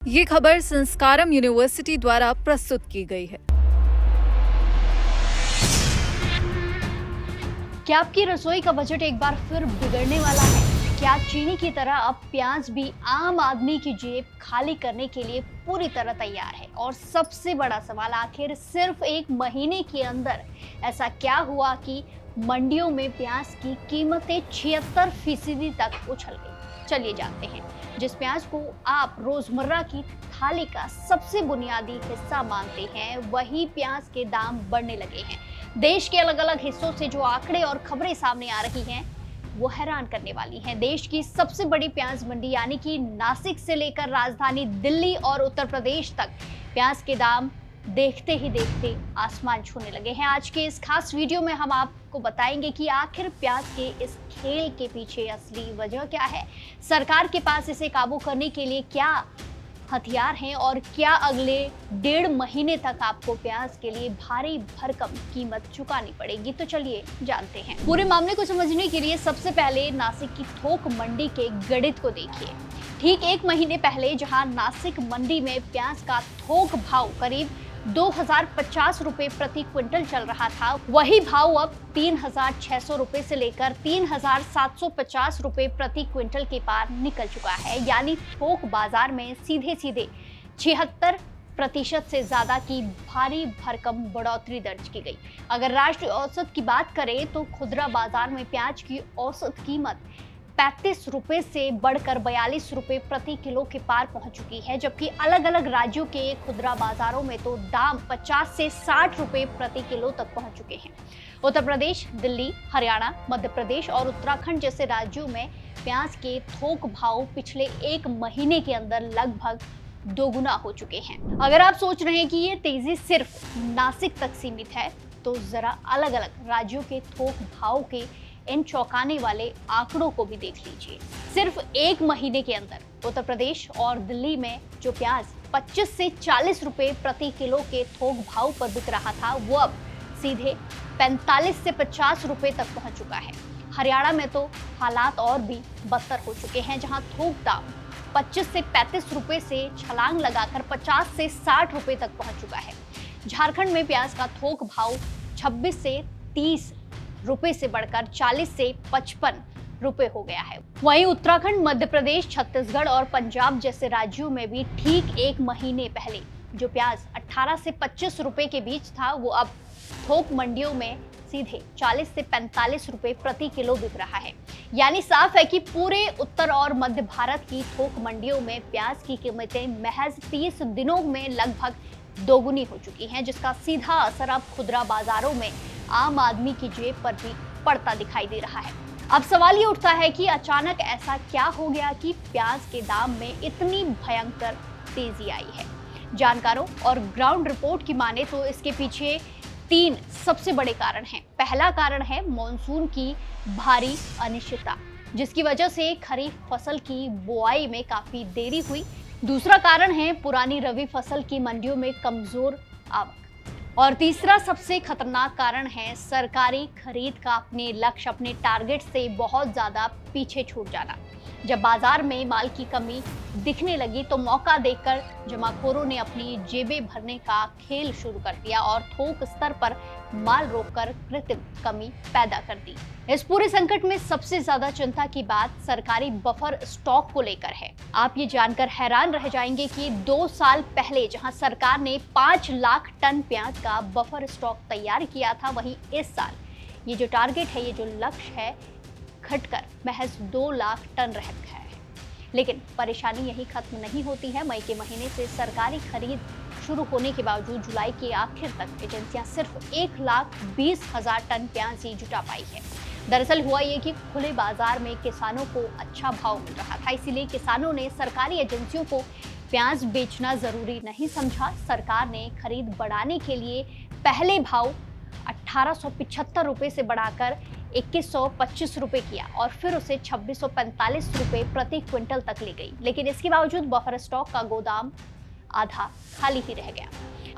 ये खबर संस्कारम यूनिवर्सिटी द्वारा प्रस्तुत की गई है। क्या आपकी रसोई का बजट एक बार फिर बिगड़ने वाला है? क्या चीनी की तरह अब प्याज भी आम आदमी की जेब खाली करने के लिए पूरी तरह तैयार है? और सबसे बड़ा सवाल, आखिर सिर्फ एक महीने के अंदर ऐसा क्या हुआ कि मंडियों में प्याज की कीमतें 76% तक उछल गई? चलिए जानते हैं। जिस प्याज को आप रोजमर्रा की थाली का सबसे बुनियादी हिस्सा मानते हैं, वही प्याज के दाम बढ़ने लगे हैं। देश के अलग अलग हिस्सों से जो आंकड़े और खबरें सामने आ रही हैं, वो हैरान करने वाली हैं। देश की सबसे बड़ी प्याज मंडी यानी कि नासिक से लेकर राजधानी दिल्ली और उत्तर प्रदेश तक प्याज के दाम देखते ही देखते आसमान छूने लगे हैं। आज के इस खास वीडियो में हम आपको बताएंगे कि आखिर प्याज के इस खेल के पीछे असली वजह क्या है, सरकार के पास इसे काबू करने के लिए क्या हथियार हैं और क्या अगले 1.5 महीने तक आपको प्याज के लिए भारी भरकम कीमत चुकानी पड़ेगी। तो चलिए जानते हैं। पूरे मामले को समझने के लिए सबसे पहले नासिक की थोक मंडी के गणित को देखिए। ठीक 1 महीने पहले जहां नासिक मंडी में प्याज का थोक भाव करीब 2050 रुपए प्रति क्विंटल चल रहा था, वही भाव अब 3600 रुपए से लेकर 3750 रुपए प्रति क्विंटल के पार निकल चुका है। यानी थोक बाजार में सीधे सीधे 76% से ज्यादा की भारी भरकम बढ़ोतरी दर्ज की गई। अगर राष्ट्रीय औसत की बात करें तो खुदरा बाजार में प्याज की औसत कीमत 35 रुपए से बढ़कर 42 रुपए प्रति किलो के पार पहुंच चुकी है, जबकि अलग अलग राज्यों के खुदरा बाजारों में तो दाम 50 से 60 रुपए प्रति किलो तक पहुंच चुके हैं। उत्तर प्रदेश, दिल्ली, हरियाणा, मध्य प्रदेश और उत्तराखंड जैसे राज्यों में प्याज के थोक भाव पिछले 1 महीने के अंदर लगभग दोगुना हो चुके हैं। अगर आप सोच रहे हैं कि ये तेजी सिर्फ नासिक तक सीमित है, तो जरा अलग अलग राज्यों के थोक भाव के इन चौंकाने वाले आंकड़ों को भी देख लीजिए। सिर्फ 1 महीने के अंदर उत्तर प्रदेश और दिल्ली में जो प्याज 25 से 40 रुपए प्रति किलो के थोक भाव पर बिक रहा था, वो अब सीधे 45 से 50 रुपए तक पहुंच चुका है। हरियाणा में तो हालात और भी बदतर हो चुके हैं, जहां थोक दाम 25 से 35 रुपए से छलांग लगाकर 50 से 60 रुपए तक पहुंच चुका है। झारखंड में प्याज का थोक भाव 26 से 30 रुपए से बढ़कर 40 से 55 रुपए हो गया है। वहीं उत्तराखंड, मध्य प्रदेश, छत्तीसगढ़ और पंजाब जैसे राज्यों में भी ठीक 1 महीने पहले जो प्याज 18 से 25 रुपए के बीच था, वो अब थोक मंडियों में सीधे 40 से 45 रुपए प्रति किलो बिक रहा है। यानी साफ है कि पूरे उत्तर और मध्य भारत की थोक मंडियों में प्याज की कीमतें महज 30 दिनों में लगभग दोगुनी हो चुकी हैं, जिसका सीधा असर अब खुदरा बाजारों में आम आदमी की जेब पर भी पड़ता दिखाई दे रहा है। अब सवाल ये उठता है कि अचानक ऐसा क्या हो गया कि प्याज के दाम में इतनी भयंकर तेजी आई है। जानकारों और ग्राउंड रिपोर्ट की माने तो इसके पीछे 3 सबसे बड़े कारण हैं। पहला कारण है मॉनसून की भारी अनिश्चितता, जिसकी वजह से खरीफ फसल की बुआई में काफी देरी हुई। दूसरा कारण है पुरानी रबी फसल की मंडियों में कमजोर आवक। और तीसरा सबसे खतरनाक कारण है सरकारी खरीद का अपने लक्ष्य, अपने टारगेट से बहुत ज्यादा पीछे छूट जाना। जब बाजार में माल की कमी दिखने लगी तो मौका देखकर जमाखोरों ने अपनी जेबें भरने का खेल शुरू कर दिया और थोक स्तर पर माल रोककर कृत्रिम कमी पैदा कर दी। इस पूरे संकट में सबसे ज्यादा चिंता की बात सरकारी बफर स्टॉक को लेकर है। आप ये जानकर हैरान रह जाएंगे कि 2 साल पहले जहां सरकार ने 5 लाख टन प्याज का बफर स्टॉक तैयार किया था, वहीं इस साल ये जो टारगेट है, ये जो लक्ष्य है, घटकर महज 2 लाख टन रह गया है। लेकिन परेशानी यही खत्म नहीं होती है। मई के महीने से सरकारी खरीद शुरू होने के बावजूद जुलाई के आखिर तक एजेंसियां सिर्फ 1,20,000 टन प्याज ही जुटा पाई है। दरअसल हुआ ये कि खुले बाजार में किसानों को अच्छा भाव मिल रहा था, इसीलिए किसानों ने सरकारी एजेंसियों को प्याज बेचना जरूरी नहीं समझा। सरकार ने खरीद बढ़ाने के लिए पहले भाव 1875 रुपए से बढ़ाकर 2125 रुपए किया और फिर उसे 2645 रुपए प्रति क्विंटल तक ले गई। लेकिन इसके बावजूद बफर स्टॉक का गोदाम आधा खाली ही रह गया।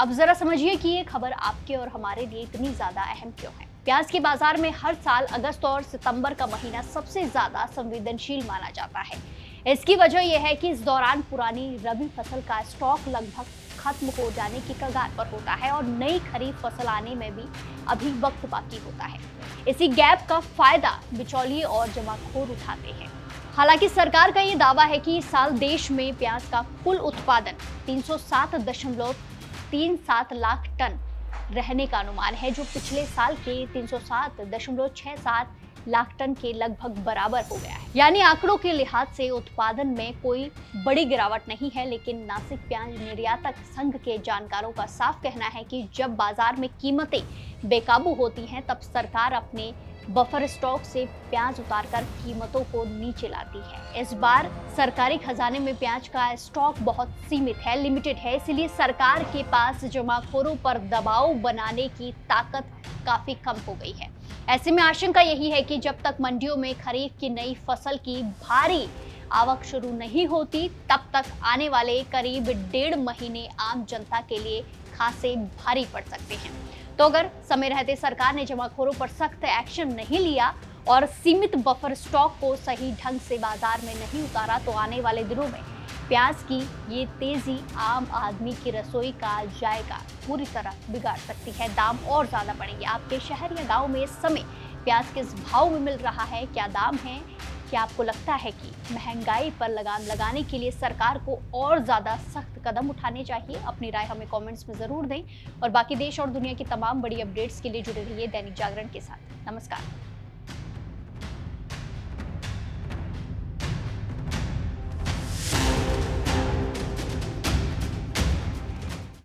अब जरा समझिए कि ये खबर आपके और हमारे लिए इतनी ज्यादा अहम क्यों है। प्याज के बाजार में हर साल अगस्त और सितंबर का महीना सबसे ज्यादा संवेदनशील माना जाता है। इसकी वजह यह है कि इस दौरान पुरानी रबी फसल का स्टॉक लगभग खत्म हो जाने की कगार पर होता है और नई खरीफ फसल आने में भी अभी वक्त बाकी होता है। इसी गैप का फायदा बिचौलिए और जमाखोर उठाते हैं। हालांकि सरकार का ये दावा है कि इस साल देश में प्याज का कुल उत्पादन 307.37 लाख टन रहने का अनुमान है, जो पिछले साल के 307.67 लाख टन के लगभग बराबर हो गया है। यानी आंकड़ों के लिहाज से उत्पादन में कोई बड़ी गिरावट नहीं है, लेकिन नासिक प्याज निर्यातक संघ के जानकारों का साफ कहना है कि जब बाजार में कीमतें बेकाबू होती हैं, तब सरकार अपने बफर स्टॉक से प्याज उतारकर कीमतों को नीचे लाती है। इस बार सरकारी खजाने में प्याज का स्टॉक बहुत सीमित है, लिमिटेड है, इसलिए सरकार के पास जमाखोरों पर दबाव बनाने की ताकत काफी कम हो गई है। ऐसे में आशंका यही है कि जब तक मंडियों में खरीफ की नई फसल की भारी आवक शुरू नहीं होती, तब तक आने वाले करीब 1.5 महीने आम जनता के लिए खासे भारी पड़ सकते हैं। तो अगर समय रहते सरकार ने जमाखोरों पर सख्त एक्शन नहीं लिया और सीमित बफर स्टॉक को सही ढंग से बाजार में नहीं उतारा, तो आने वाले दिनों में प्याज की ये तेजी आम आदमी की रसोई का जायका पूरी तरह बिगाड़ सकती है। दाम और ज्यादा बढ़ेंगे। आपके शहर या गांव में इस समय प्याज किस भाव में मिल रहा है, क्या दाम है? क्या आपको लगता है कि महंगाई पर लगाम लगाने के लिए सरकार को और ज्यादा सख्त कदम उठाने चाहिए? अपनी राय हमें कमेंट्स में जरूर दें और बाकी देश और दुनिया की तमाम बड़ी अपडेट्स के लिए जुड़े रहिए दैनिक जागरण के साथ। नमस्कार।